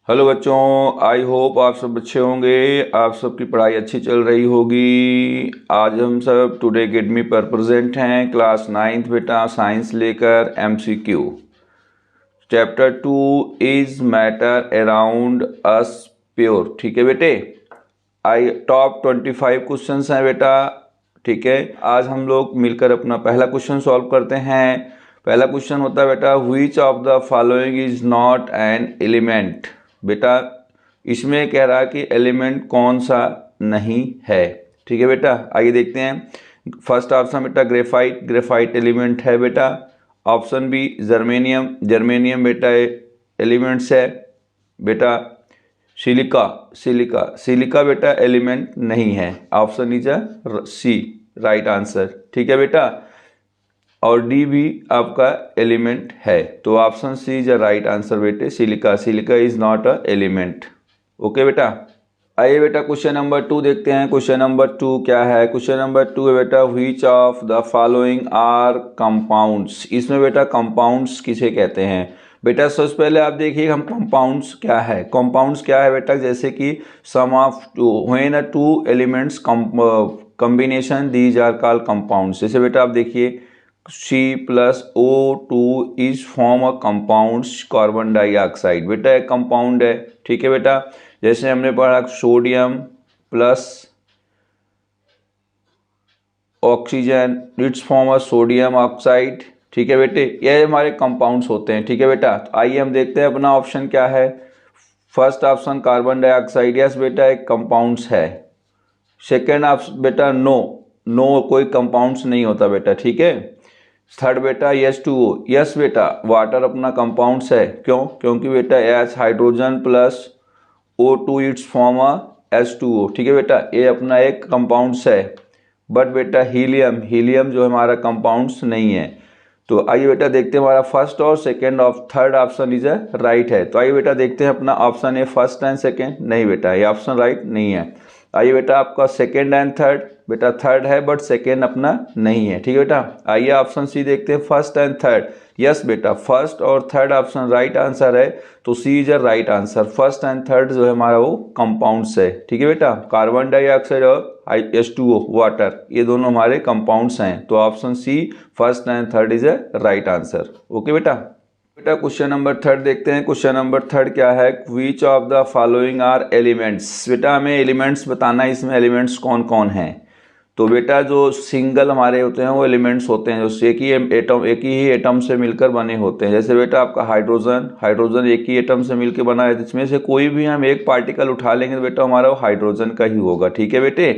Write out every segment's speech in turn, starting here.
Hello बच्चों, I hope आप सब अच्छे होंगे। आप सबकी पढ़ाई अच्छी चल रही होगी। आज हम सब टुडे अकेडमी पर प्रेजेंट हैं। क्लास 9th बेटा, साइंस लेकर MCQ chapter 2 is matter around us pure. ठीक है बेटे, आई टॉप 25 क्वेश्चंस हैं बेटा। ठीक है, आज हम लोग मिलकर अपना पहला क्वेश्चन सॉल्व करते हैं। पहला क्वेश्चन होता है बेटा, which of the following is not an element. बेटा इसमें कह रहा है कि एलिमेंट कौन सा नहीं है। ठीक है बेटा, आइए देखते हैं। फर्स्ट ऑप्शन बेटा ग्रेफाइट, ग्रेफाइट एलिमेंट है बेटा। ऑप्शन बी जर्मेनियम, जर्मेनियम बेटा एलिमेंट्स है बेटा। सिलिका, सिलिका, सिलिका बेटा एलिमेंट नहीं है। Option is C right answer. ठीक है बेटा, और डी भी आपका एलिमेंट है, तो option C is a right answer बेटे। Silica, silica is not a element. Okay बेटा, आइए बेटा क्वेश्चन नंबर 2 देखते हैं। क्वेश्चन नंबर 2 क्या है? क्वेश्चन नंबर 2 है बेटा, which of the following are compounds. इसमें बेटा कंपाउंड्स किसे कहते हैं? बेटा सबसे पहले आप देखिए हम कंपाउंड्स क्या है। कंपाउंड्स क्या है बेटा? जैसे कि sum of two, when two elements combination these are called compounds. जैसे बेटा आप देखिए C+O2 is form a compounds carbon dioxide. बेटा एक कंपाउंड है। ठीक है बेटा, जैसे हमने पढ़ा sodium plus oxygen it's form a sodium oxide. ठीक है बेटे, ये हमारे कंपाउंड्स होते हैं। ठीक है बेटा, तो आइए हम देखते हैं अपना ऑप्शन क्या है। First option carbon dioxide, yes बेटा एक कंपाउंड्स है। सेकेंड ऑप्शन बेटा नो, नो कोई कंपाउंड्स नहीं होता बेटा। ठीक है। थर्ड बेटा H2O, यस बेटा वाटर अपना कंपाउंड्स है। क्यों? क्योंकि बेटा H hydrogen plus O2 it's form H2O। ठीक है बेटा, ये अपना एक कंपाउंड्स है। बट बेटा हीलियम, हीलियम जो हमारा कंपाउंड्स नहीं है। तो आइए बेटा देखते हैं हमारा फर्स्ट और second of third option is right है। तो आइए बेटा देखते हैं अपना ऑप्शन है फर्स्ट एंड सेकंड। नहीं बेटा, ये ऑप्शन राइट नहीं है। आइए बेटा आपका सेकंड एंड थर्ड, बेटा थर्ड है बट सेकंड अपना नहीं है। ठीक है बेटा, आइए ऑप्शन सी देखते हैं फर्स्ट एंड थर्ड। यस बेटा फर्स्ट और थर्ड ऑप्शन राइट आंसर है, तो C is a right answer. First and third जो है हमारा वो कंपाउंड्स है। ठीक है बेटा, कार्बन डाइऑक्साइड और H2O वाटर, ये दोनों हमारे कंपाउंड्स हैं। तो option C first and third is a right answer. Okay बेटा, बेटा क्वेश्चन नंबर थर्ड देखते हैं। क्वेश्चन नंबर थर्ड क्या है? Which of the following are elements. बेटा हमें एलिमेंट्स बताना है, इसमें एलिमेंट्स कौन कौन हैं। तो बेटा जो सिंगल हमारे होते हैं वो एलिमेंट्स होते हैं, जो एक ही एटम से मिलकर बने होते हैं। जैसे बेटा आपका हाइड्रोजन, हाइड्रोजन एक ही एटम से मिलकर बना है, जिसमें से कोई भी हम एक पार्टिकल उठा लेंगे तो बेटा हमारा वो हाइड्रोजन का ही होगा। ठीक है बेटे,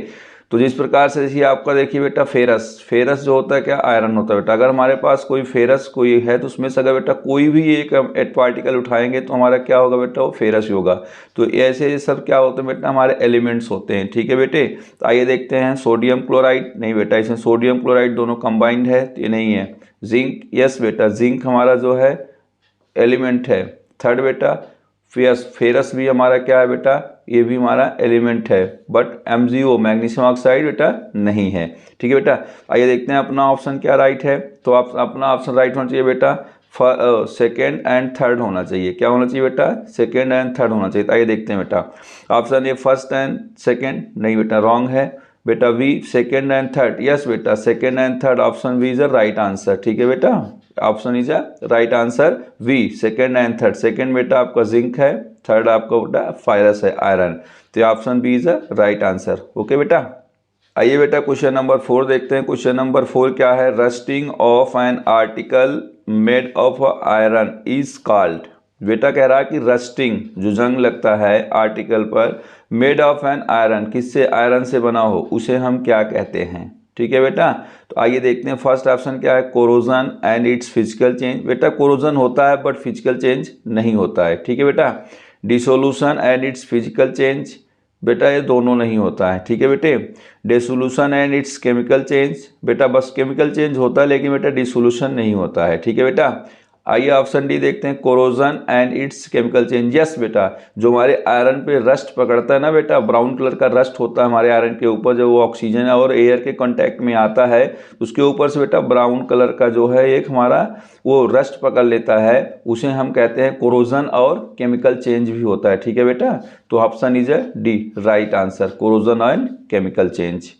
तो जिस प्रकार से जैसे आपका देखिए बेटा फेरस, फेरस जो होता है क्या? आयरन होता है बेटा। अगर हमारे पास कोई फेरस कोई है तो उसमें से अगर बेटा कोई भी एक पार्टिकल उठाएंगे तो हमारा क्या होगा बेटा? वो फेरस ही होगा। तो ऐसे सब क्या होते हैं बेटा? हमारे एलिमेंट्स होते हैं। ठीक है बेटे, तो आइए देखते हैं सोडियम क्लोराइड। नहीं बेटा, इसमें सोडियम क्लोराइड दोनों कंबाइंड है, तो ये नहीं है। जिंक, यस बेटा जिंक हमारा जो है एलिमेंट है। थर्ड बेटा फेरस, फेरस भी हमारा क्या है बेटा? ये भी हमारा एलिमेंट है। बट MgO मैग्नीशियम ऑक्साइड बेटा नहीं है। ठीक है बेटा, आइए देखते हैं अपना ऑप्शन क्या राइट है। तो आप अपना ऑप्शन राइट होना चाहिए बेटा सेकेंड एंड थर्ड होना चाहिए। क्या होना चाहिए बेटा? सेकेंड एंड थर्ड होना चाहिए। तो आइए देखते हैं बेटा, option A first and second, नहीं बेटा रॉन्ग है। बेटा B second and third, yes बेटा second and third, option B is a right answer. ठीक है बेटा, option is a right answer B second and third. Second बेटा आपका जिंक है, थर्ड आपका बेटा फायरस है आयरन। तो option B is a right answer. Okay बेटा, आइए बेटा क्वेश्चन नंबर 4 देखते हैं। क्वेश्चन नंबर 4 क्या है? Rusting of an article made of iron is called. बेटा कह रहा है कि रस्टिंग जो जंग लगता है आर्टिकल पर, मेड ऑफ एन आयरन, किससे? आयरन से बना हो, उसे हम क्या कहते हैं? ठीक है बेटा, तो आइए देखते हैं फर्स्ट ऑप्शन क्या है? Corrosion and it's physical change. बेटा कोरोजन होता है बट फिजिकल चेंज नहीं होता है। ठीक है बेटा, dissolution and it's physical change, बेटा ये दोनों नहीं होता है। ठीक है बेटे, dissolution and it's chemical change, बेटा बस केमिकल चेंज होता है लेकिन बेटा डिसोल्यूशन नहीं होता है। ठीक है बेटा, आइए ऑप्शन डी देखते हैं, corrosion and it's chemical change. Yes बेटा, जो हमारे आयरन पे रस्ट पकड़ता है ना बेटा, ब्राउन कलर का रस्ट होता है हमारे आयरन के ऊपर, जब वो ऑक्सीजन और एयर के कांटेक्ट में आता है उसके ऊपर से बेटा ब्राउन कलर का जो है एक हमारा वो रस्ट पकड़ लेता है, उसे हम कहते हैं कोरोजन और केमिकल चेंज भी होता है। ठीक है बेटा, तो option is D right answer, corrosion and chemical change.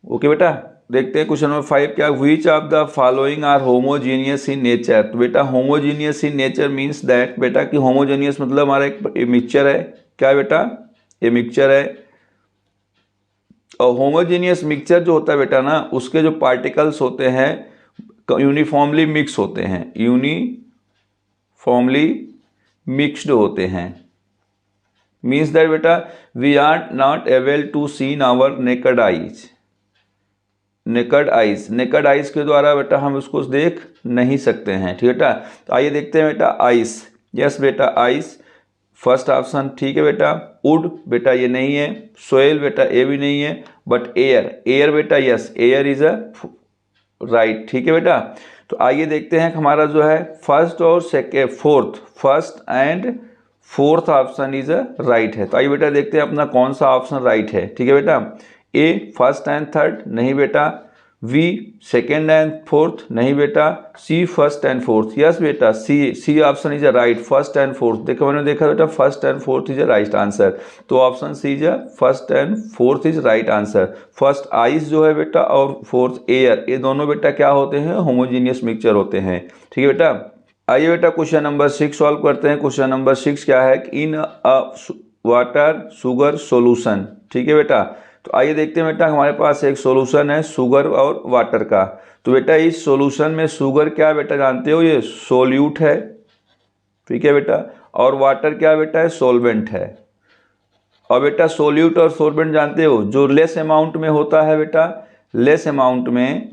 Okay बेटा, देखते हैं क्वेश्चन नंबर 5 क्या, which of the following are homogeneous in nature. तो बेटा homogeneous in nature means that बेटा कि होमोजीनियस मतलब हमारा एक मिक्सचर है। क्या बेटा, ये मिक्सचर है, और होमोजीनियस मिक्सचर जो होता है बेटा ना, उसके जो पार्टिकल्स होते हैं यूनिफॉर्मली मिक्स होते हैं, यूनिफॉर्मली मिक्स्ड होते हैं। मीन्स दैट बेटा we are not able to see in our naked eyes, naked eyes के द्वारा बेटा हम उसको देख नहीं सकते हैं। ठीक है बेटा, तो आइए देखते हैं बेटा आइस। यस बेटा आइस फर्स्ट ऑप्शन। ठीक है बेटा, वुड बेटा ये नहीं है, सोयल बेटा ये भी नहीं है, बट एयर बेटा yes, air is a right. ठीक है बेटा, तो आइए देखते हैं हमारा जो है फर्स्ट और second fourth, first and fourth option is a right है। तो आइए बेटा देखते हैं अपना कौन सा ऑप्शन राइट है। ठीक है बेटा, ए फर्स्ट एंड थर्ड नहीं बेटा, वी सेकेंड एंड फोर्थ नहीं बेटा, C first and fourth. Yes बेटा C option is a right, first and fourth. देखो मैंने देखा बेटा first and fourth is a right answer, तो option C is a first and fourth is right answer. First आइस जो है बेटा और फोर्थ एयर, ये दोनों बेटा क्या होते हैं, होमोजीनियस मिक्सचर होते हैं। ठीक है बेटा, आइए बेटा क्वेश्चन नंबर 6 सॉल्व करते हैं। क्वेश्चन नंबर 6 क्या है, इन अ वाटर शुगर सॉल्यूशन। ठीक है बेटा, तो आइए देखते हैं बेटा हमारे पास एक सॉल्यूशन है शुगर और वाटर का। तो बेटा इस सॉल्यूशन में शुगर क्या बेटा जानते हो, ये सोल्यूट है। ठीक है बेटा, और वाटर क्या बेटा है, सोलवेंट है। और बेटा सोल्यूट और सोलवेंट जानते हो, जो लेस अमाउंट में होता है बेटा, लेस अमाउंट में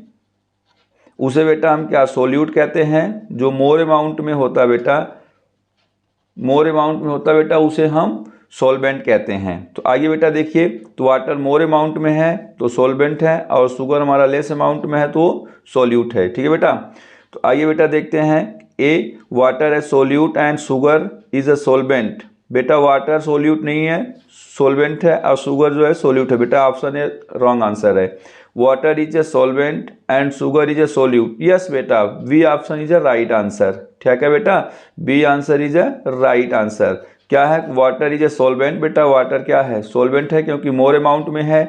उसे बेटा हम क्या सोल्यूट कहते हैं, जो मोर अमाउंट में होता है बेटा, मोर अमाउंट में होता है बेटा उसे हम सॉल्वेंट कहते हैं। तो आइए बेटा देखिए, तो वाटर मोर अमाउंट में है तो सॉल्वेंट है, और शुगर हमारा लेस अमाउंट में है तो सोल्यूट है। ठीक है बेटा, तो आइए बेटा देखते हैं, ए वाटर है solute and sugar is a solvent. बेटा वाटर सोल्यूट नहीं है, सोलवेंट है, और शुगर जो है सोल्यूट है। बेटा ऑप्शन ए रॉन्ग आंसर है, water is a solvent and sugar is a solute. Yes बेटा B option is a right answer. ठीक है बेटा, B answer is a right answer. क्या है, वाटर इज ए सोलवेंट। बेटा वाटर क्या है, सोलवेंट है क्योंकि मोर अमाउंट में है,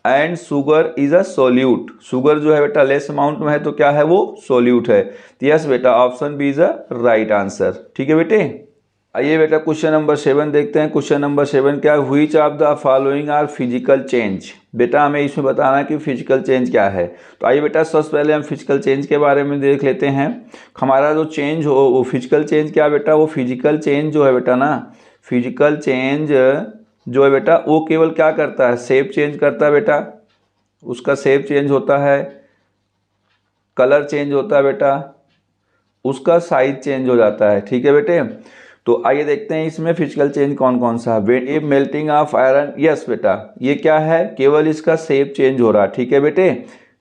and sugar is a solute. Sugar जो है बेटा लेस अमाउंट में है तो क्या है, वो सोल्यूट है। तो यस बेटा option B is a right answer. ठीक है बेटे, आइए बेटा क्वेश्चन नंबर 7 देखते हैं। क्वेश्चन नंबर 7 क्या है, which of the following are physical change. बेटा हमें इसमें बताना है कि फिजिकल चेंज क्या है। तो आइए बेटा सबसे पहले हम फिजिकल चेंज के बारे में देख लेते हैं। हमारा जो चेंज हो वो फिजिकल चेंज क्या बेटा, वो फिजिकल चेंज जो है बेटा ना, फिजिकल चेंज जो है बेटा वो केवल क्या करता है, शेप चेंज करता है बेटा, उसका शेप चेंज होता है, कलर चेंज होता है बेटा, उसका साइज चेंज हो जाता है। ठीक है बेटे, तो आइए देखते हैं इसमें फिजिकल चेंज कौन कौन सा है। मेल्टिंग ऑफ आयरन, यस बेटा ये क्या है, केवल इसका शेप चेंज हो रहा है। ठीक है बेटे,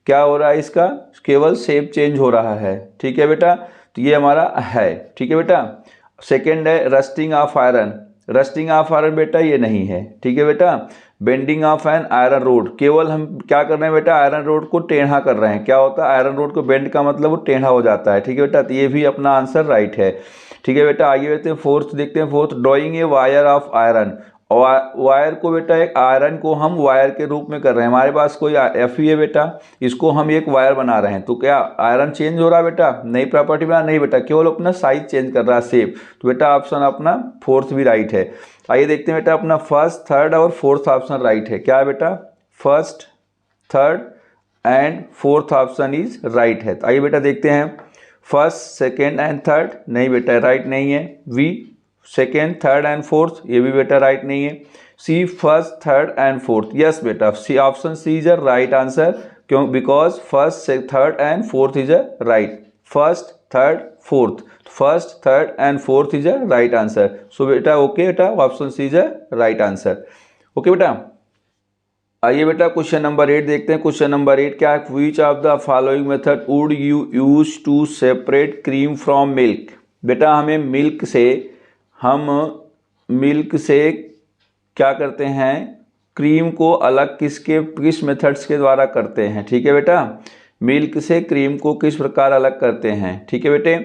क्या हो रहा है, इसका केवल शेप चेंज हो रहा है। ठीक है बेटा, तो ये हमारा है। ठीक है बेटा, सेकेंड है rusting of iron. Rusting of iron बेटा ये नहीं है। ठीक है बेटा, bending of an iron rod, केवल हम क्या कर रहे हैं बेटा, आयरन रोड को टेढ़ा कर रहे हैं। क्या होता है, आयरन रोड को बेंड का मतलब वो टेढ़ा हो जाता है। ठीक है बेटा, तो ये भी अपना आंसर राइट है। ठीक है बेटा, आइए देखते हैं फोर्थ, देखते हैं fourth, drawing a wire of iron. Wire को बेटा एक आयरन को हम वायर के रूप में कर रहे हैं। हमारे पास कोई एफ है बेटा, इसको हम एक वायर बना रहे हैं, तो क्या आयरन चेंज हो रहा है बेटा, नई प्रॉपर्टी बना नहीं बेटा, केवल अपना साइज चेंज कर रहा है, शेप। तो बेटा ऑप्शन अपना फोर्थ भी राइट है। आइए देखते हैं बेटा अपना फर्स्ट थर्ड और फोर्थ ऑप्शन राइट है। क्या है बेटा, first third and fourth option is right है। तो आइए बेटा देखते हैं, फर्स्ट सेकेंड एंड थर्ड नहीं बेटा राइट नहीं है, B second third and fourth ये भी बेटा राइट नहीं है, C first third and fourth. Yes बेटा C option C is a right answer, क्यों, because first third and fourth is a right, first third fourth, first third and fourth is a right answer. So बेटा okay बेटा option C is a right answer. Okay बेटा, आइए बेटा question number 8 देखते हैं। Question number 8 क्या है, which of the following method would you use to separate cream from milk. बेटा हमें मिल्क से क्या करते हैं, क्रीम को अलग किस मेथड्स के द्वारा करते हैं। ठीक है बेटा, मिल्क से क्रीम को किस प्रकार अलग करते हैं। ठीक है बेटे,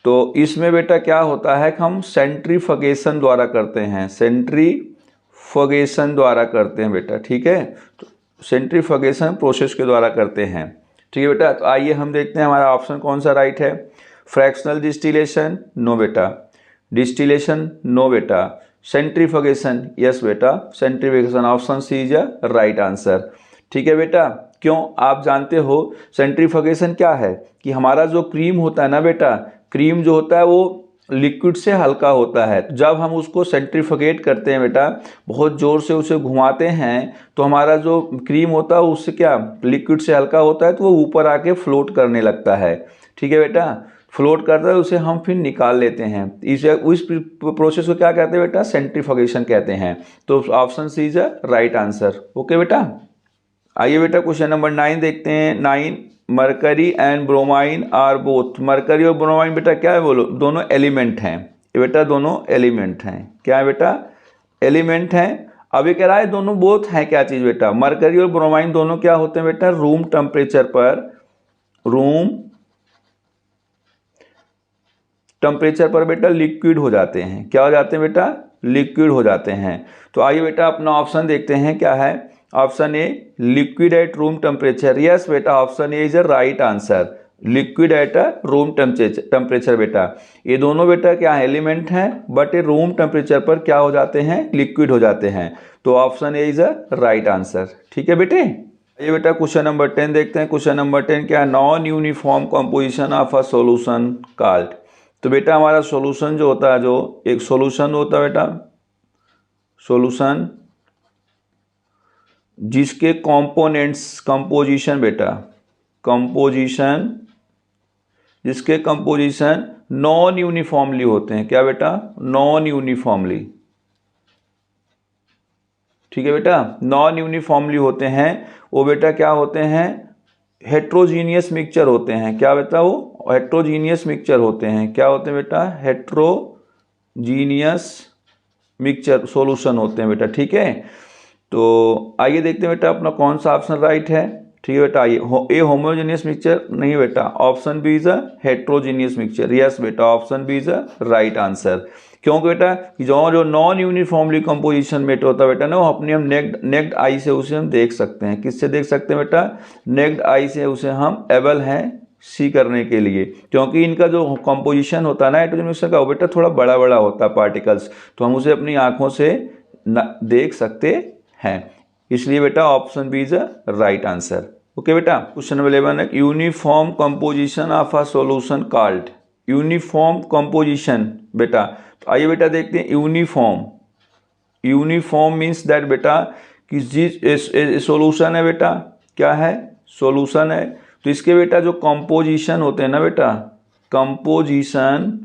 तो इसमें बेटा क्या होता है कि हम सेंट्रीफगेशन द्वारा करते हैं, सेंट्रीफगेशन द्वारा करते हैं बेटा। ठीक है, तो सेंट्रीफगेशन प्रोसेस के द्वारा करते हैं। ठीक है बेटा, तो आइए हम देखते हैं हमारा ऑप्शन कौन सा राइट है। फ्रैक्शनल डिस्टिलेशन, नो बेटा। डिस्टिलेशन, नो बेटा। सेंट्रीफगेशन, यस बेटा, centrifugation, option C is a right answer. ठीक है बेटा, क्यों, आप जानते हो सेंट्रीफगेशन क्या है कि हमारा जो क्रीम होता है ना बेटा, क्रीम जो होता है वो लिक्विड से हल्का होता है। जब हम उसको सेंट्रीफगेट करते हैं बेटा, बहुत ज़ोर से उसे घुमाते हैं, तो हमारा जो क्रीम होता है उससे क्या लिक्विड से हल्का होता है, तो वो ऊपर आके फ्लोट करने लगता है। ठीक है बेटा, फ्लोट करता है, उसे हम फिर निकाल लेते हैं। इस प्रोसेस को क्या कहते हैं बेटा, सेंट्रीफगेशन कहते हैं। तो option C is a right answer. Okay बेटा, आइए बेटा क्वेश्चन नंबर 9 देखते हैं। 9, mercury and bromine are both. Mercury और ब्रोमाइन बेटा क्या है, बोलो, दोनों एलिमेंट हैं। ये बेटा दोनों एलिमेंट हैं। क्या है बेटा, एलिमेंट हैं। अब ये कह रहा है दोनों बोथ हैं क्या चीज़ बेटा, मरकरी और ब्रोमाइन दोनों क्या होते हैं बेटा, रूम टेम्परेचर पर बेटा लिक्विड हो जाते हैं। क्या हो जाते हैं बेटा, लिक्विड हो जाते हैं। तो आइए बेटा अपना ऑप्शन देखते हैं क्या है। Option A, liquid at room temperature. Yes बेटा, option A is a right answer. Liquid at a room temperature बेटा, ये दोनों बेटा क्या है, एलिमेंट हैं, बट ये रूम टेम्परेचर पर क्या हो जाते हैं, लिक्विड हो जाते हैं। तो option A is a right answer. ठीक है बेटे, ये बेटा क्वेश्चन नंबर 10 देखते हैं। क्वेश्चन नंबर 10 क्या है, non uniform composition of a solution called. तो बेटा हमारा सॉल्यूशन जो होता है, जो एक सॉल्यूशन होता है बेटा, सॉल्यूशन जिसके कंपोनेंट्स, कंपोजिशन बेटा, कंपोजिशन जिसके कंपोजिशन नॉन यूनिफॉर्मली होते हैं। क्या बेटा, नॉन यूनिफॉर्मली। ठीक है बेटा, नॉन यूनिफॉर्मली होते हैं वो बेटा क्या होते हैं, हेट्रोजीनियस मिक्सचर होते हैं। क्या बेटा, वो हेट्रोजीनियस मिक्सचर होते हैं। क्या होते हैं बेटा, हेट्रोजीनियस मिक्सचर सॉल्यूशन होते हैं बेटा। ठीक है, तो आइए देखते हैं बेटा अपना कौन सा ऑप्शन राइट है। ठीक है बेटा, आइए, ए होमोजेनियस मिक्सचर नहीं बेटा, option B is a heterogeneous mixture. Yes बेटा, option B is a right answer. क्योंकि बेटा जो नॉन यूनिफॉर्मली कंपोजिशन मेट होता है बेटा ना, वो अपने हम नेक्ड आई से उसे हम देख सकते हैं। किससे देख सकते हैं बेटा, नेक्ड आई से उसे हम एबल हैं सी करने के लिए, क्योंकि इनका जो कंपोजिशन होता है ना हाइड्रोजन मिक्सचर का, वो बेटा थोड़ा बड़ा बड़ा होता है पार्टिकल्स, तो हम उसे अपनी आंखों से देख सकते हैं। इसलिए बेटा option B is a right answer. Okay बेटा, क्वेश्चन नंबर 11 है, uniform composition of a solution called. Uniform composition बेटा, तो आइए बेटा देखते हैं। यूनिफॉर्म मीन्स दैट बेटा कि जिस सॉल्यूशन है बेटा, क्या है, सॉल्यूशन है, तो इसके बेटा जो कंपोजिशन होते हैं ना बेटा, कंपोजिशन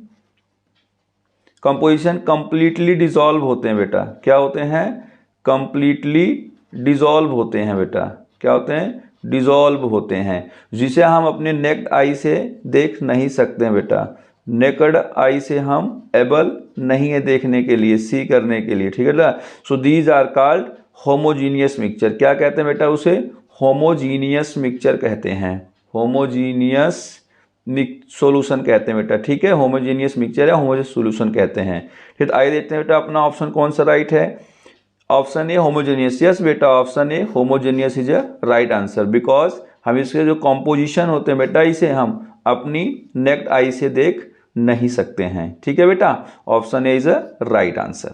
कंप्लीटली डिसॉल्व होते हैं बेटा। क्या होते हैं, कंप्लीटली डिसॉल्व होते हैं बेटा। क्या होते हैं, डिसॉल्व होते हैं, जिसे हम अपने नेक्ड आई से देख नहीं सकते हैं बेटा। नेकड आई से हम एबल नहीं है देखने के लिए, सी करने के लिए। ठीक है ना, so these are called homogeneous mixture. क्या कहते हैं बेटा, उसे होमोजीनियस मिक्सचर कहते हैं। होमोजीनियस सॉल्यूशन कहते हैं बेटा। ठीक है, होमोजीनियस मिक्सचर या होमोजीनियस सॉल्यूशन कहते हैं। फिर आइए देखते हैं बेटा अपना ऑप्शन कौन सा राइट है। ऑप्शन ए होमोजेनियस। यस बेटा, option A homogeneous is a right answer, because हम इसके जो कॉम्पोजिशन होते हैं बेटा, इसे हम अपनी नेक्ड आई से देख नहीं सकते हैं। ठीक है बेटा, option A is a right answer.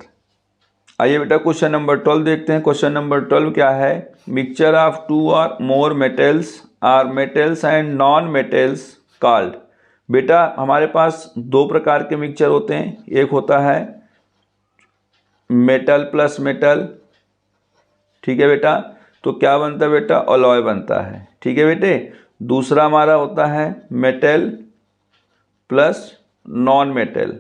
आइए बेटा क्वेश्चन नंबर 12 देखते हैं। क्वेश्चन नंबर 12 क्या है, मिक्सचर ऑफ 2 और more metals or metals and non metals called. बेटा हमारे पास दो प्रकार के मिक्सचर होते हैं, एक होता है मेटल प्लस मेटल। ठीक है बेटा, तो क्या बनता है बेटा, अलॉय बनता है। ठीक है बेटे, दूसरा हमारा होता है मेटल प्लस नॉन मेटल।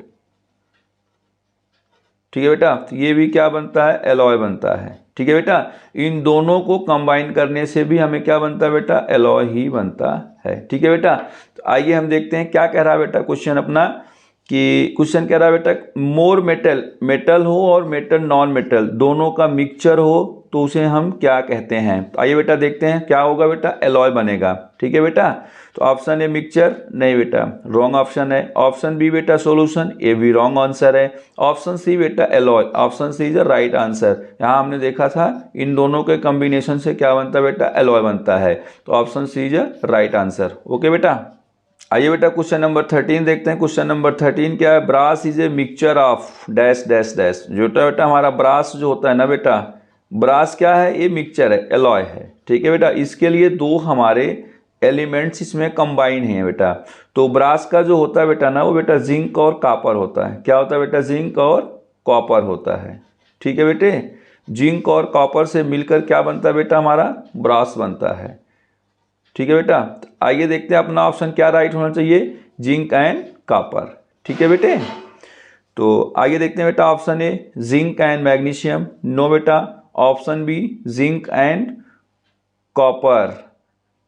ठीक है बेटा, तो ये भी क्या बनता है, एलॉय बनता है। ठीक है बेटा, इन दोनों को कंबाइन करने से भी हमें क्या बनता है बेटा, एलॉय ही बनता है। ठीक है बेटा, तो आइए हम देखते हैं क्या कह रहा है बेटा क्वेश्चन अपना, कि क्वेश्चन कह रहा है बेटा मोर मेटल, मेटल हो और मेटल नॉन मेटल दोनों का मिक्सचर हो तो उसे हम क्या कहते हैं। तो आइए बेटा देखते हैं क्या होगा बेटा, एलॉय बनेगा। ठीक है बेटा, तो ऑप्शन ए मिक्सचर, नहीं बेटा रॉन्ग ऑप्शन है। ऑप्शन बी बेटा सॉल्यूशन, ये भी रॉन्ग आंसर है। ऑप्शन सी बेटा alloy, option C is the right answer. यहाँ हमने देखा था इन दोनों के कॉम्बिनेशन से क्या बनता है बेटा, एलॉय बनता है। तो option C is right answer. Okay बेटा, आइए बेटा क्वेश्चन नंबर 13 देखते हैं। क्वेश्चन नंबर 13 क्या है, brass is a mixture of dash dash dash. जो बेटा हमारा ब्रास जो होता है ना बेटा, ब्रास क्या है, ये मिक्सचर है, एलॉय है। ठीक है बेटा, इसके लिए दो हमारे एलिमेंट्स इसमें कंबाइन हैं बेटा। तो ब्रास का जो होता है बेटा ना, वो बेटा जिंक और कॉपर होता है। क्या होता है बेटा, जिंक और कॉपर होता है। ठीक है बेटे, जिंक और कॉपर से मिलकर क्या बनता है बेटा, हमारा ब्रास बनता है। ठीक है बेटा, आइए देखते हैं अपना ऑप्शन क्या राइट होना चाहिए, जिंक एंड कॉपर। ठीक है बेटे, तो आइए देखते हैं बेटा option A zinc and magnesium, no बेटा। Option B zinc and copper.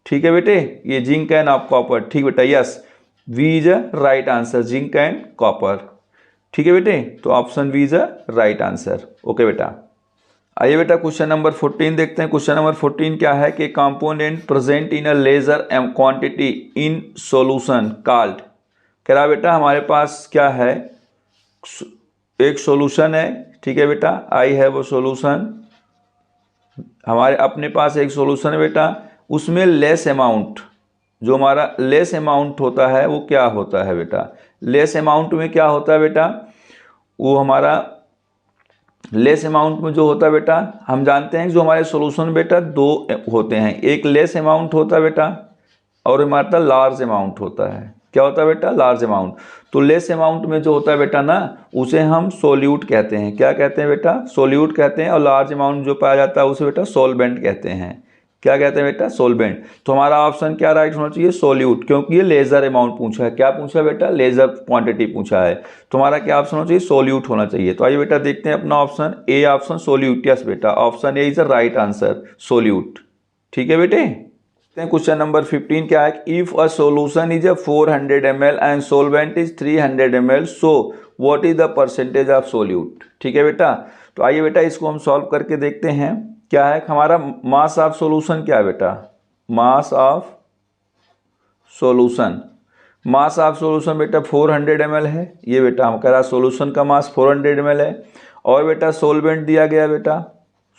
ठीक है बेटे, ये जिंक एंड ऑफ कॉपर, ठीक बेटा, yes B is a right answer, zinc and copper. ठीक है बेटे, तो option B is a right answer. Okay बेटा, आइए बेटा क्वेश्चन नंबर 14 देखते हैं। क्वेश्चन नंबर 14 क्या है कि component present in a lesser quantity in solution called. कह रहा बेटा हमारे पास क्या है, एक सॉल्यूशन है। ठीक है बेटा, आई हैव अ सॉल्यूशन, हमारे अपने पास एक सॉल्यूशन है बेटा, उसमें लेस अमाउंट, जो हमारा लेस अमाउंट होता है वो क्या होता है बेटा, लेस अमाउंट में क्या होता है बेटा, वो हमारा लेस अमाउंट में जो होता है बेटा, हम जानते हैं कि जो हमारे सॉल्यूशन बेटा दो होते हैं, एक लेस अमाउंट होता है बेटा और हमारा लार्ज अमाउंट होता है। क्या होता है बेटा, लार्ज अमाउंट। तो लेस अमाउंट में जो होता है बेटा ना, उसे हम सोल्यूट कहते हैं। क्या कहते हैं बेटा, सोल्यूट कहते हैं। और लार्ज अमाउंट जो पाया जाता है उसे बेटा सोलवेंट कहते हैं। क्या कहते हैं बेटा, सोलवेंट। तो हमारा ऑप्शन क्या राइट होना चाहिए, सोल्यूट, क्योंकि ये लेजर अमाउंट पूछा है। क्या पूछा है बेटा, लेजर क्वांटिटी पूछा है। तुम्हारा क्या ऑप्शन होना चाहिए, सोल्यूट होना चाहिए। तो आइए बेटा देखते हैं अपना option A, option solute. Yes बेटा, option A is the right answer, solute. ठीक है बेटे, क्वेश्चन नंबर 15 क्या है, if a solution is a 400 ml and solvent is 300 ml, so what is the percentage of solute. ठीक है बेटा, तो आइए बेटा इसको हम सॉल्व करके देखते हैं। क्या है हमारा मास ऑफ सॉल्यूशन, क्या है बेटा, mass of solution, mass of solution बेटा 400 ml है। ये बेटा हम कह रहा सॉल्यूशन का मास 400 ml है। और बेटा सोलवेंट दिया गया बेटा,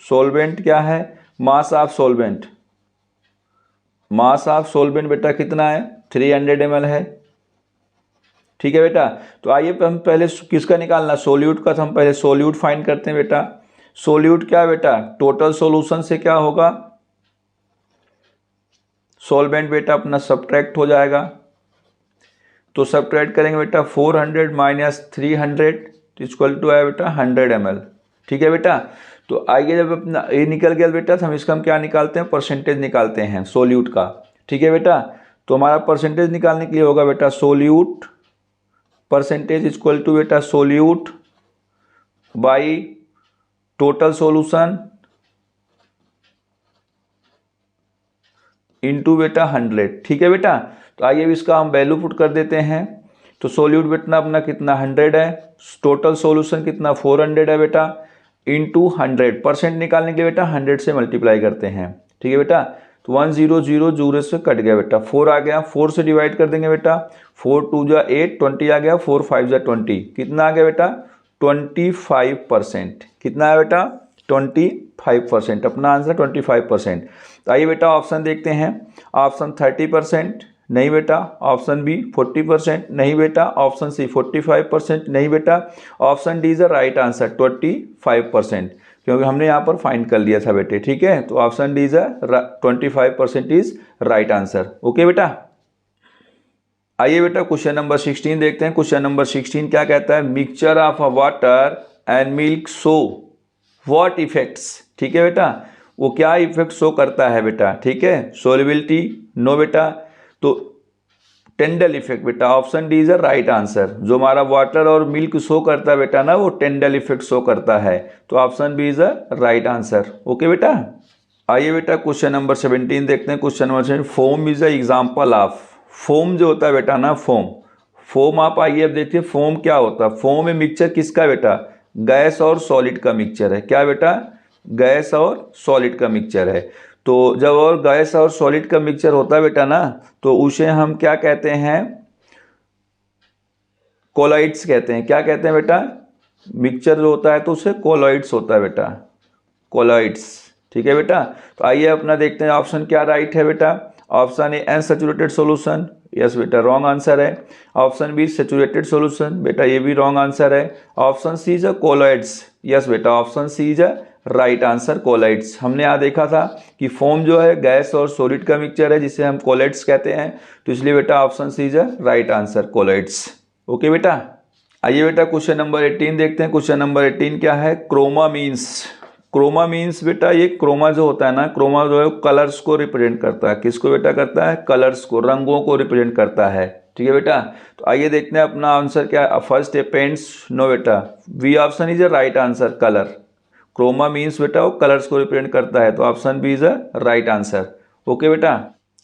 सोलवेंट क्या है, mass of solvent, mass of solvent बेटा कितना है, 300 ml है। ठीक है बेटा, तो आइए हम पहले किसका निकालना, सोल्यूट का। तो हम पहले सोल्यूट फाइंड करते हैं बेटा। सोल्यूट क्या है बेटा, टोटल सॉल्यूशन से क्या होगा, सोलवेंट बेटा अपना सब्ट्रैक्ट हो जाएगा। तो सब्ट्रैक्ट करेंगे बेटा 400 माइनस 300 इक्वल टू है बेटा 100 ml। ठीक है बेटा, तो आइए जब अपना ये निकल गया बेटा, तो हम इसका हम क्या निकालते हैं, परसेंटेज निकालते हैं सोल्यूट का। ठीक है बेटा, तो हमारा परसेंटेज निकालने के लिए होगा बेटा सोल्यूट परसेंटेज इक्वल टू बेटा solute by total solution into बेटा 100। ठीक है बेटा, तो आइए इसका हम वैल्यू पुट कर देते हैं। तो सोल्यूट बेटा अपना कितना 100 है, टोटल सॉल्यूशन कितना 400 है बेटा, इनटू 100। परसेंट निकालने के लिए बेटा 100 से मल्टीप्लाई करते हैं। ठीक है बेटा, तो 100 से कट गया बेटा, 4 आ गया, 4 से डिवाइड कर देंगे बेटा, 4 2 जा 8, 20 आ गया, 4 5 जा 20, कितना आ गया बेटा 25%। कितना है बेटा 25%, अपना आंसर 25%। तो आइए बेटा ऑप्शन देखते हैं। ऑप्शन 30% नहीं बेटा, ऑप्शन बी 40% नहीं बेटा, ऑप्शन सी 45% नहीं बेटा, option D is the right answer 25%, क्योंकि हमने यहाँ पर फाइंड कर लिया था बेटे। ठीक है, तो option D is 25% is right answer. Okay बेटा, आइए बेटा क्वेश्चन नंबर 16 देखते हैं। क्वेश्चन नंबर 16 क्या कहता है, mixture of water and milk show what effects. ठीक है बेटा, वो क्या इफेक्ट शो करता है बेटा। ठीक है, सोलिबिलिटी नो बेटा, तो टेंडल इफेक्ट बेटा, option D is a right answer. जो हमारा वाटर और मिल्क शो करता है बेटा ना, वो टेंडल इफेक्ट शो करता है। तो option B is a right answer. Okay बेटा, आइए बेटा क्वेश्चन नंबर 17 देखते हैं। Question number 17, foam is a example of. Foam जो होता है बेटा ना, फोम, फोम आप आइए अब देखिए फोम क्या होता है। फोम में मिक्सचर किसका बेटा, गैस और सॉलिड का मिक्सचर है। क्या बेटा, गैस और सॉलिड का मिक्सचर है। तो जब और गैस और सॉलिड का मिक्सचर होता है बेटा ना, तो उसे हम क्या कहते हैं, कोलॉइड्स कहते हैं। क्या कहते हैं बेटा, मिक्सचर जो होता है तो उसे कोलॉइड्स होता है बेटा, कोलॉइड्स। ठीक है बेटा। तो आइए अपना देखते हैं ऑप्शन क्या राइट है बेटा। Option A unsaturated solution, yes बेटा रॉन्ग आंसर है। ऑप्शन बी सैचुरेटेड सॉल्यूशन, बेटा ये भी रॉन्ग आंसर है। Option C is a colloids, yes बेटा option C is a right answer colloids. हमने यहाँ देखा था कि फोम जो है गैस और सॉलिड का मिक्सचर है जिसे हम कोलॉइड्स कहते हैं, तो इसलिए बेटा option C is a right answer colloids. Okay बेटा। आइए बेटा क्वेश्चन नंबर 18 देखते हैं। क्वेश्चन नंबर 18 क्या है, क्रोमा मीन्स। क्रोमा मीन्स बेटा, ये क्रोमा जो होता है ना, क्रोमा जो है कलर्स को रिप्रेजेंट करता है। किसको बेटा करता है, कलर्स को, रंगों को रिप्रेजेंट करता है। ठीक है बेटा। तो आइए देखते हैं अपना आंसर क्या है। फर्स्ट है पेंट्स, नो बेटा, B option is a right answer, colour. Chroma means बेटा वो कलर्स को रिप्रेजेंट करता है, तो option B is a right answer. Okay बेटा।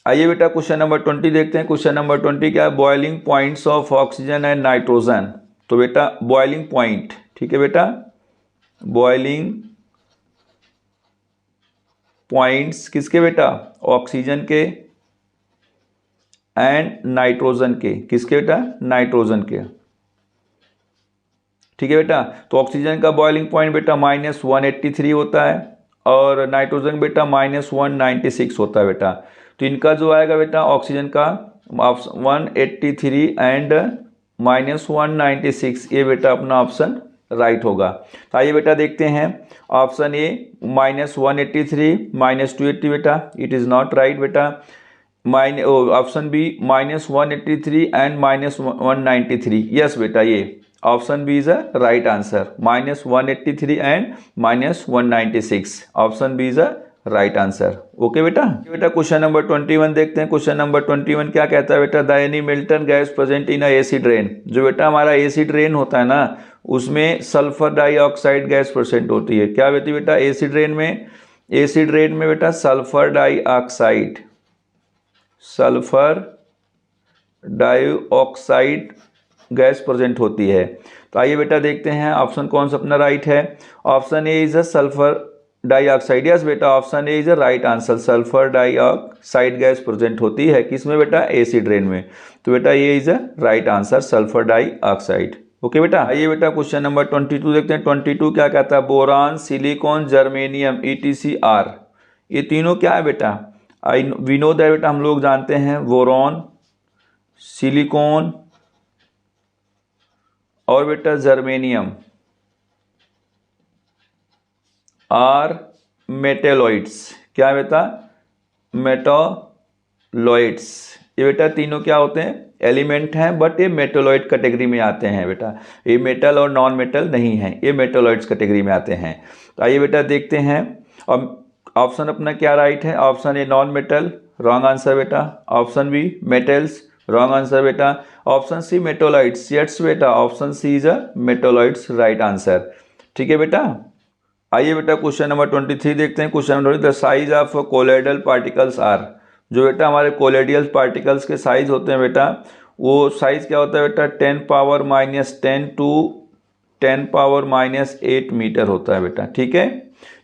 आइए बेटा क्वेश्चन नंबर 20 देखते हैं। क्वेश्चन नंबर 20 क्या है, boiling points of oxygen and nitrogen. तो बेटा बॉइलिंग पॉइंट, ठीक है बेटा, बॉइलिंग पॉइंट्स किसके बेटा, ऑक्सीजन के एंड नाइट्रोजन के, किसके बेटा, नाइट्रोजन के। ठीक है बेटा। तो ऑक्सीजन का बॉइलिंग पॉइंट बेटा -183 होता है और नाइट्रोजन बेटा -196 होता है बेटा। तो इनका जो आएगा बेटा ऑक्सीजन का 183 एंड -196, ये बेटा अपना ऑप्शन राइट होगा। तो आइए बेटा देखते हैं ऑप्शन ए -183 -280 बेटा, इट इज़ नॉट राइट बेटा। ऑप्शन बी -183 एंड -193, यस बेटा ये option B is a right answer. -183 and -196, option B is a right answer. Okay बेटा। बेटा क्वेश्चन नंबर 21 देखते हैं। क्वेश्चन नंबर 21 क्या कहता है बेटा, the any Milton gas present in a acid rain. जो बेटा हमारा एसिड रेन होता है ना, उसमें सल्फर डाइऑक्साइड गैस प्रेजेंट होती है। क्या होती है बेटा एसिड रेन में, एसिड रेन में बेटा sulphur dioxide, sulphur dioxide gas present होती है। तो आइए बेटा देखते हैं ऑप्शन कौन सा अपना राइट है। Option A is a sulphur dioxide, yes बेटा option A is a right answer. Sulphur dioxide gas present होती है किसमें बेटा, एसिड रेन में। तो बेटा ये is a right answer, sulphur dioxide. Okay बेटा। आइए बेटा क्वेश्चन नंबर 22 देखते हैं। 22 क्या कहता है, बोरान, सिलिकॉन, जर्मेनियम, ETCR, ये तीनों क्या है बेटा, वी नो दैट बेटा, हम लोग जानते हैं बोरॉन, सिलिकॉन और बेटा जर्मेनियम आर मेटेलॉइड्स। क्या बेटा, मेटालॉइड्स। ये बेटा तीनों क्या होते हैं, एलिमेंट हैं, बट ये मेटालॉइड कैटेगरी में आते हैं बेटा। ये मेटल और नॉन मेटल नहीं है, ये मेटालॉइड्स कैटेगरी में आते हैं। तो आइए बेटा देखते हैं और ऑप्शन अपना क्या राइट है। Option A non metal, wrong answer बेटा। Option B metals, wrong answer बेटा। ऑप्शन सी मेटोलाइट्स, यस बेटा option C is a metalloids, right answer. ठीक है बेटा। आइए बेटा क्वेश्चन नंबर 23 देखते हैं। Question number, the size of colloidal particles are. जो बेटा हमारे कोलोइडल पार्टिकल्स के साइज होते हैं बेटा, वो साइज क्या होता है बेटा, 10⁻10 टू 10⁻8 मीटर होता है बेटा। ठीक है।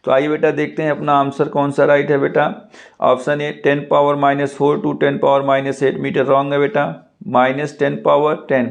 तो आइए बेटा देखते हैं अपना आंसर कौन सा राइट है बेटा। Option A 10⁻4 to 10⁻8 metre, wrong है बेटा। -10⁻10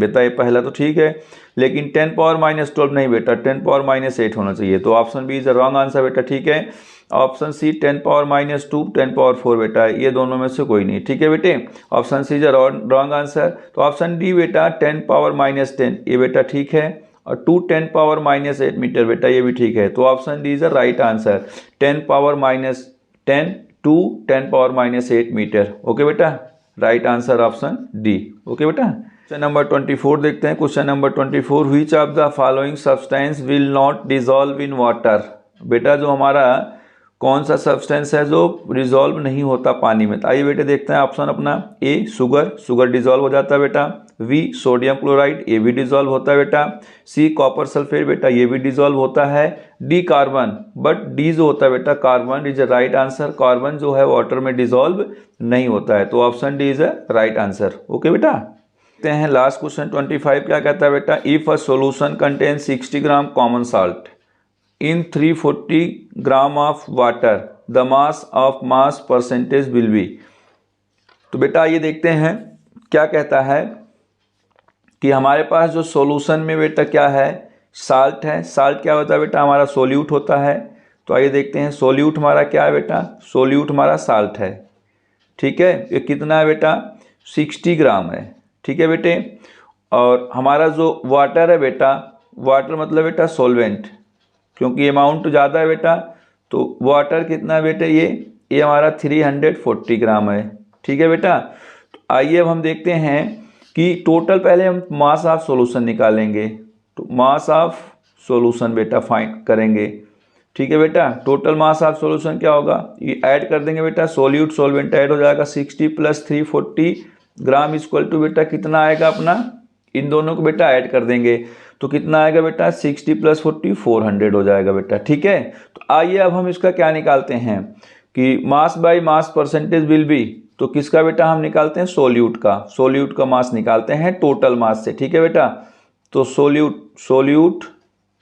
बेटा ये पहला तो ठीक है, लेकिन 10⁻12 नहीं बेटा, 10⁻8 होना चाहिए। तो option B is wrong answer बेटा। ठीक है। ऑप्शन सी 10⁻2 10⁻4 बेटा, ये दोनों में से कोई नहीं। ठीक है बेटे, option C is wrong answer. तो ऑप्शन डी बेटा 10⁻10, ये बेटा ठीक है, और 2 10⁻8 मीटर बेटा ये भी ठीक है। तो option D is the right answer, 10⁻10 to 10⁻8 metre. Okay बेटा, right answer option D. Okay बेटा। क्वेश्चन नंबर 24 देखते हैं। Question number 24, which of the following substance will not dissolve in water. बेटा जो हमारा कौन सा सब्सटेंस है जो डिजॉल्व नहीं होता पानी में। तो आइए बेटे देखते हैं ऑप्शन अपना। ए शुगर, शुगर डिजॉल्व हो जाता है बेटा। बी सोडियम क्लोराइड, ये भी डिजॉल्व होता है बेटा। सी कॉपर सल्फेट, बेटा ये भी डिजॉल्व होता है। डी कार्बन, बट डी जो होता है बेटा carbon is a right answer. Carbon जो है वाटर में डिजॉल्व नहीं होता है, तो option D is a right answer. Okay बेटा। देखते हैं लास्ट क्वेश्चन 25 क्या कहता है बेटा, if a solution contain 60 gram common salt in 340 gram of water the mass percentage will be. तो बेटा ये देखते हैं क्या कहता है कि हमारे पास जो सॉल्यूशन में बेटा क्या है, साल्ट है। साल्ट क्या होता है बेटा, हमारा सोल्यूट होता है। तो आइए देखते हैं सोल्यूट हमारा क्या है बेटा, सोल्यूट हमारा साल्ट है। ठीक है, ये कितना है बेटा, 60 ग्राम है। ठीक है बेटे, और हमारा जो वाटर है बेटा, वाटर मतलब बेटा सॉल्वेंट, क्योंकि अमाउंट ज़्यादा है बेटा, तो वाटर कितना है बेटे, ये हमारा 340 ग्राम है। ठीक है बेटा, तो आइए अब हम देखते हैं कि टोटल, पहले हम मास ऑफ सॉल्यूशन निकालेंगे। तो मास ऑफ सॉल्यूशन बेटा फाइंड करेंगे। ठीक है बेटा, टोटल मास ऑफ सॉल्यूशन क्या होगा, ये ऐड कर देंगे बेटा, सोल्यूट सॉल्वेंट ऐड हो जाएगा, 60 + 340 ग्राम इक्वल टू बेटा कितना आएगा अपना, इन दोनों को बेटा ऐड कर देंगे तो कितना आएगा बेटा, 60 + 40 400 हो जाएगा बेटा। ठीक है, तो आइए अब हम इसका क्या निकालते हैं कि mass by mass percentage will be. तो किसका बेटा हम निकालते हैं, सोल्यूट का। सोल्यूट का मास निकालते हैं टोटल मास से। ठीक है बेटा, तो सोल्यूट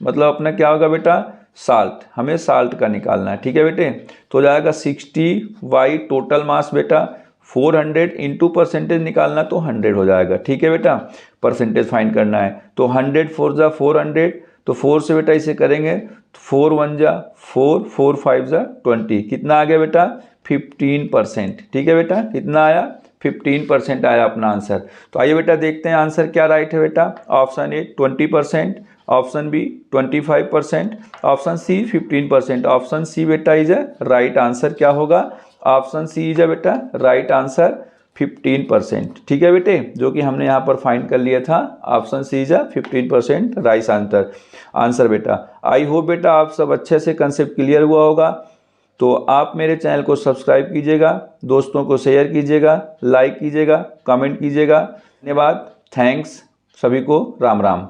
मतलब अपना क्या होगा बेटा, साल्ट, हमें साल्ट का निकालना है। ठीक है बेटे, तो हो जाएगा 60 टोटल मास बेटा 400 इंटू परसेंटेज निकालना तो 100 हो जाएगा। ठीक है बेटा, परसेंटेज फाइंड करना है तो 100 4 जा 400, तो 4 से बेटा इसे करेंगे 4 1 जा 4, 4 5 जा 20, कितना आ गया बेटा 15%। ठीक है बेटा, कितना आया 15% आया अपना आंसर। तो आइए बेटा देखते हैं आंसर क्या राइट है बेटा। Option A 20%, option B 25%, option C 15%। Option C बेटा इज अ राइट आंसर। क्या होगा, ऑप्शन सी इज अ बेटा राइट आंसर 15%। ठीक है बेटे, जो कि हमने यहाँ पर फाइंड कर लिया था, option C is a 15% right answer बेटा। आई होप बेटा आप सब अच्छे से कंसेप्ट क्लियर हुआ होगा। तो आप मेरे चैनल को सब्सक्राइब कीजिएगा, दोस्तों को शेयर कीजिएगा, लाइक कीजिएगा, कमेंट कीजिएगा। धन्यवाद, थैंक्स, सभी को राम राम।